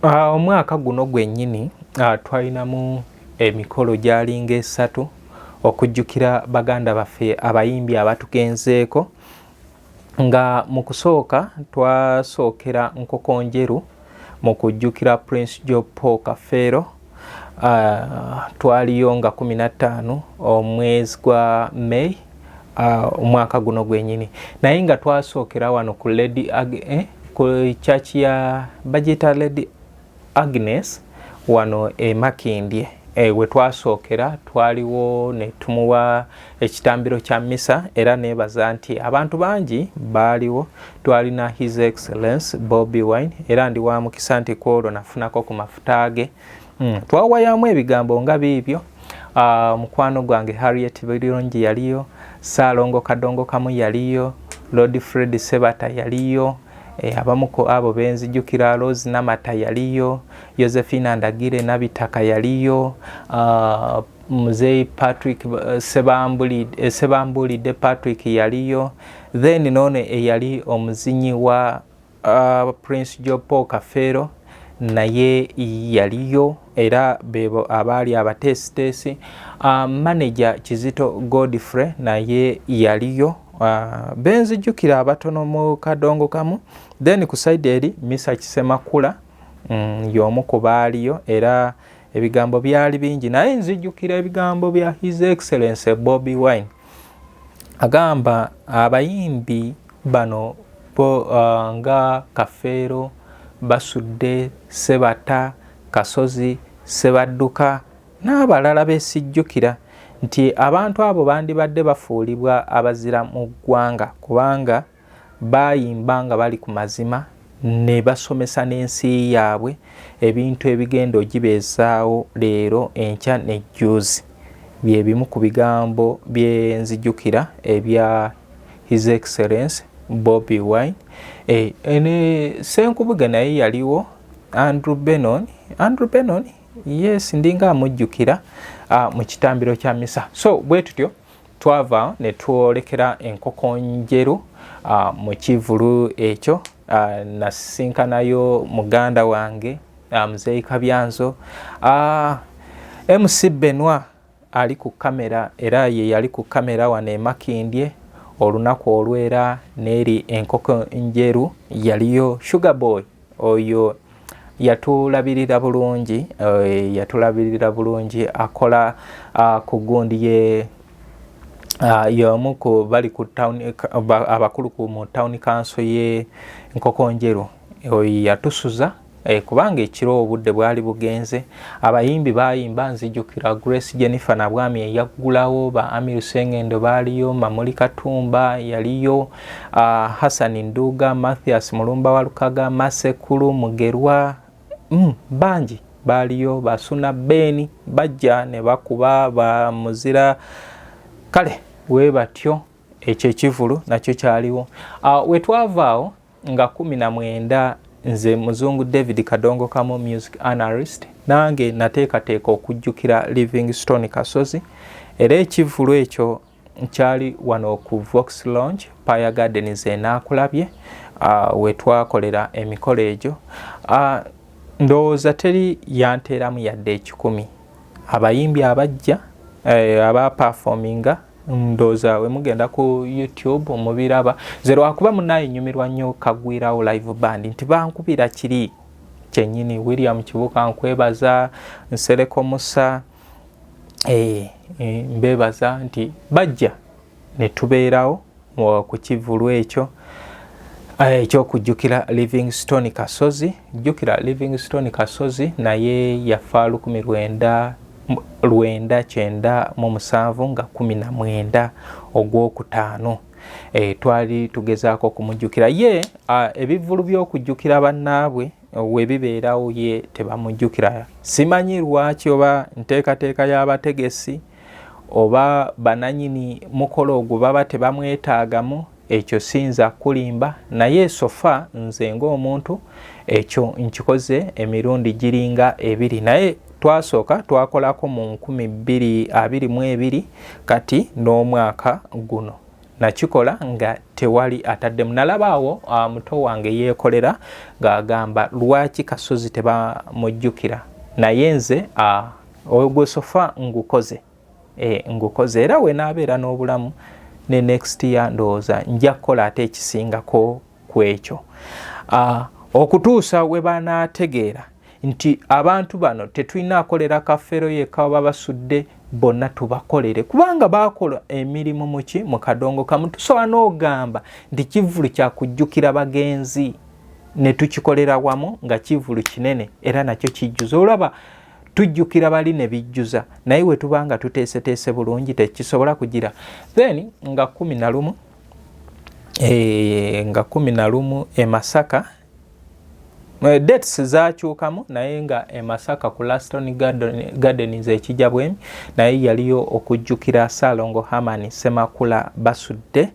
Omwaka guno gwennyini twalinamu emikolo gyalinga 3 okujjukira baganda baffe abayimbi abatugenzeeko, nga mu kusooka twasookera Nkokonjeru mu kujjukira Prince Job Paul Kafeero. Twaliyo nga 15 omwezi gwa May omwaka guno gwennyini, naye nga twasookera wano ku ku church ya bagita Lady Agnes wano Makindye. We twasookera twaliwo ne tumuwa ekitambiro kya misa, era nebaza nti abantu bangi baaliwo. Twalina His Excellence Bobi Wine, era ndi wa mukisa nti kwolwo nafunako ku mafuta ge. Twawayamu ebigambo nga biibyo. Mukwano gwange Harriet Birungi yaliyo, Saalongo Kadongo Kamu yaliyo, Lord Fred Sebata yaliyo, abamuko abo benzijjukira Rose Namata yaliyo, Josephine Ndagire Nabitaka yaliyo, Mzee Patrick Sebambulidde Patrick yaliyo, then none yali omuzinyi wa Prince Job Paul Kafeero naye yaliyo, era bebo abaali abateesiteesi. Manager Kizito Godfrey naye yaliyo. Benzijjukira abatono mu Kadongo Kamu. Then ku side eri Misa Kisemakula y'omu ku baaliyo, era ebigambo byali bingi, naye nzijjukira ebigambo bya His Excellence Bobi Wine. Agamba abayimbi bano nga Kafeero, Basudde, Sebata, Kasozi, Sebadduka n'abalala besijjukira nti abantu abo bandibadde bafuulibwa abazira mu ggwanga, kubanga bayimba nga bali ku mazima ne basomesa n'ensi yaabwe ebintu ebigenda ogibeezaawo leero enkya nejjuuzi. Bye bimu ku bigambo bye nzijjukira ebya His Excellence Bobi Wine. Ne Senkubuge naye yaliwo, Andrew Benon, yes, ndinga amujjukira mu kitambiro kya misa. So bwe tutyo twava ne twolekera Enkokonjeru mu kivulu ekyo. Nasinkanayo muganda wange Mzee Kabyanzo, MC Benwa ali ku kamera, era ye yali ku kamera wane Makindye olunaku olwera. Neri Enkokonjeru yaliyo Sugar Boy, oyo yatulabirira bulungi, akola ku gundi ye y'omu ku bali ku town abakulu ku mu town council ye Nkokonjeru. Oyo yatusuza kubanga ekiro obudde bwali bugenze. Abayimbi bayimba, nzijjukira Grace Jennifer Nabwami eyaggulawo, ba Amiru Sengendo baaliyo, Mamuli Katumba yaliyo, Hassan Nduga, Mathias Mulumba Walukaga, Masekulu Mugerwa, bangi baaliyo, Basuna Beni bajja ne bakuba ba muzira. Kale we batyo ekyo ekivulu nakyo kyaliwo. We twavaawo nga 19 nze Muzungu David Kadongo Kamu music analyst, nange nateekateeka okujjukira Livingstone Kasozi, era ekivulu ekyo kyali wano ku Vox Lounge Paya Gardens enaakulabye we twakolera emikolo egyo. Ndowooza teri yanteeramu yadde 10 abayimbi abajja aba performinga. Ndowooza we mugenda ku YouTube mubiraba. Nze lwakuba munaye nyumirwa nnyo Kagwirawo live band nti bankubira kiri kyennyini. William Kibuka nkwebaza, Nsereko Musa mbebaza nti bajja ne tubeerawo ku kivulu ekyo ekyokujjukira Livingstone Kasozi. Jjukira Livingstone Kasozi naye yafa 1997 nga 19 Ogwokutaano. Twali tugezaako kumujjukira ye. Ebivulu by'okujjukira bannaabwe we bibeerawo ye tebamujjukira. Simanyi lwaki, oba nteekateeka y'abategesi oba bananyini mukolo ogwo baba tebamwetaagamu, ekyo siyinza kulimba, naye sofa nze ng'omuntu ekyo nkikoze emirundi giringa 2, naye twasooka twakolako mu 2022 kati n'omwaka guno nakikola nga tewali ataddemu. Nalabaawo muto wange yeekolera ng'agamba lwaki Kasozi tebamujjukira, naye nze ogwo sofa ngukoze ngukoze, era we naabeera n'obulamu ne next year ndowooza nja kukola ate ekisingako ku ekyo, okutuusa we banaategeera nti abantu bano tetulina akolera kafeero yekka baba basudde, bonna tubakolere kubanga bakola emirimu muki mu kadongo kamu. Tusobola n'ogamba nti kivulu kya kujjukira bagenzi ne tukikolera wamu nga kivulu kinene era nakyo kijjuza. Olaba tujjukira bali ne bijjuza, naye we tubanga tuteeseteese bulungi tekisobola kugira. Then nga 11 nga 11 e Masaka dates zakyukamu, naye nga e Masaka ku Laston Gardens ekijja bwemi, naye yaliyo okujjukira Ssalongo Herman Ssemakula basudde.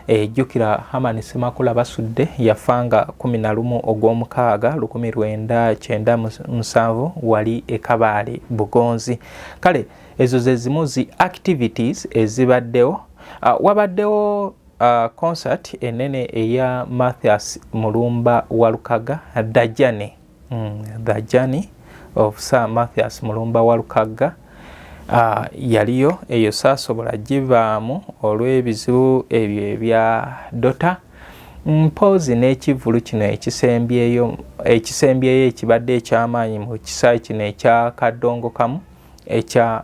Jjukira Herman Ssemakula basudde yafanga 11 ogw'omukaaga 1997 wali e Kabaale Bugonzi. Kale ezo ze zimu zi activities ezibaddewo. Wabaddewo concert enene eya Mathias Mulumba Walukaga, The Journey of Sir Mathias Mulumba Walukaga. Yaliyo eyo saasobola givaamu olw'ebizibu ebyo ebya dota. Mpozi n'ekivulu kino ekisembyeyo ekibadde eky'amaanyi mu kisaayi kino ekya Kadongo Kamu ekya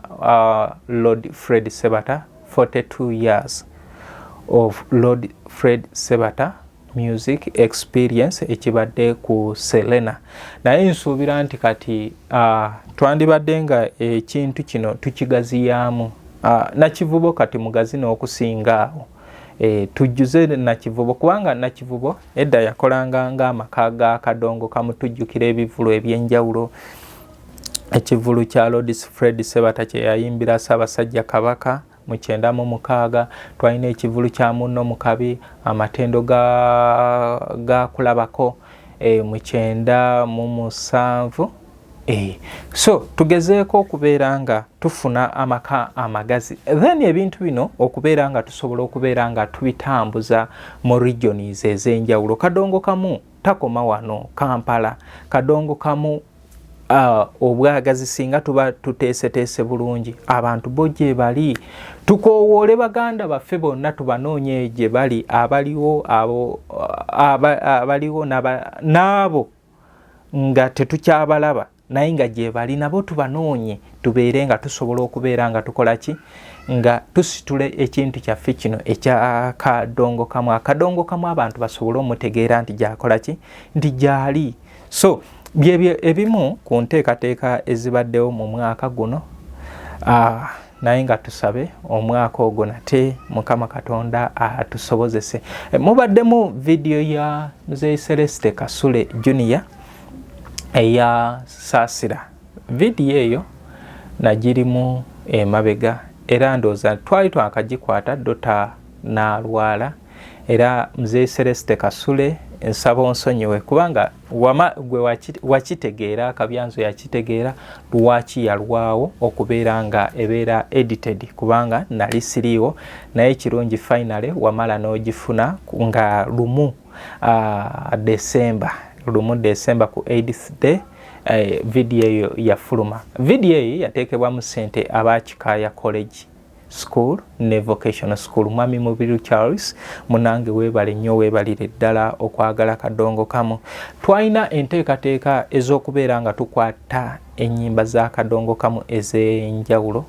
Lord Fred Sebata, 42 years of Lord Fred Sebata music experience ekibadde ku Selena. Naye nsuubira nti kati twandibadde nga ekintu kino tukigaziyaamu. Nakivubo kati mugazi n'okusinga awo. Tujjuze Nakivubo kubanga Nakivubo edda yakolanga ng'amaka ga Kadongo Kamu, tujjukira ebivulu ebyenjawulo. Ekivulu kya Lord Fred Sebata kye yayimbira Ssaabasajja Kabaka mu 96, twalina ekivulu kya Munno Mukabi, amatendo ga kulabako mu 97. So tugezeeko okubeera nga tufuna amaka amagazi, then ebintu bino okubeera nga tusobola okubeera nga tubitambuza mu regions ez'enjawulo. Kadongo Kamu takoma wano Kampala. Kadongo Kamu obwagazi singa tuba tuteeseteese bulungi, abantu bo gye bali, tukoowoole baganda baffe bonna tubanoonye gye bali, abaliwo n'abo nga tetukyabalaba naye nga gye bali nabo tubanoonye, tubeere nga tusobola okubeera nga tukola ki, nga tusitule ekintu kyaffe kino ekya Kadongo Kamu. Akadongo Kamu abantu basobole omutegeera nti gyakola ki, nti gyali. So byebyo ebimu ku nteekateeka ezibaddewo mu mwaka guno, naye nga tusabe omwaka ogwo nate Mukama Katonda atusobozese. Mubaddemu vidiyo ya Mzee Celeste Kasule Junior eya Saasira. Vidiyo eyo nagirimu emabega era ndooza twali twakagikwata Dr. Nalwala, era Mzee Celeste Kasule nsaba onsonyiwe kubanga gwe wakitegeera, Kabyanzo yakitegeera lwaki yalwawo okubeera nga ebeera edited kubanga nali siriiwo, naye kirungi finally wamala n'ogifuna nga lumu December ku 8th day video eyo yafuluma. Video eyo yateekebwamu ssente abakikaaya College School ne Vocational School. Mwami Mubiru Charles munange weebale nnyo, weebalire ddala okwagala Kadongo Kamu. Twalina enteekateeka ez'okubeera nga tukwata ennyimba za Kadongo Kamu ez'enjawulo,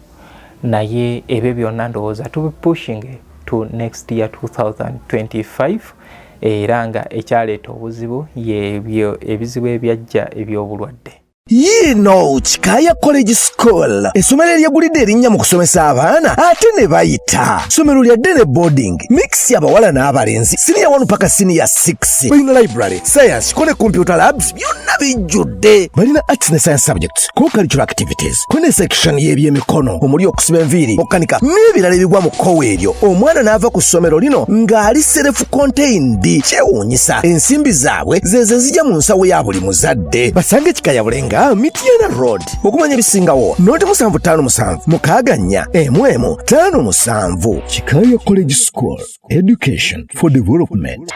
naye ebyo byonna ndowooza tubipushing to next year 2025, era nga ekyaleeta obuzibu yebyo ebizibu ebyajja eby'obulwadde. Kikaya College School, essomero eryegulidde erinnya mu kusomesa abaana ate ne bayita. Ssomero lya ddene boarding, mix y'abawala n'abalenzi, senior 1 paka senior 6. Balina library, science, ne computer labs, byonna bijjudde. Balina arts ne science subjects, co-curricular activities, ne section y'ebyemikono, omuli okusiba enviiri, okukanika n'ebirala ebigwa mu kkowe eryo. Omwana n'ava ku ssomero lino ng'ali self-contained. Kyewuunyisa, ensimbi zaabwe ze zijja mu nsawo ya buli muzadde. Basange Kikaya Bulenga nga Mityana Road. Okumanya bisingawo noti 757 mukaganya emwemu 57. Chikaya College School, education for development.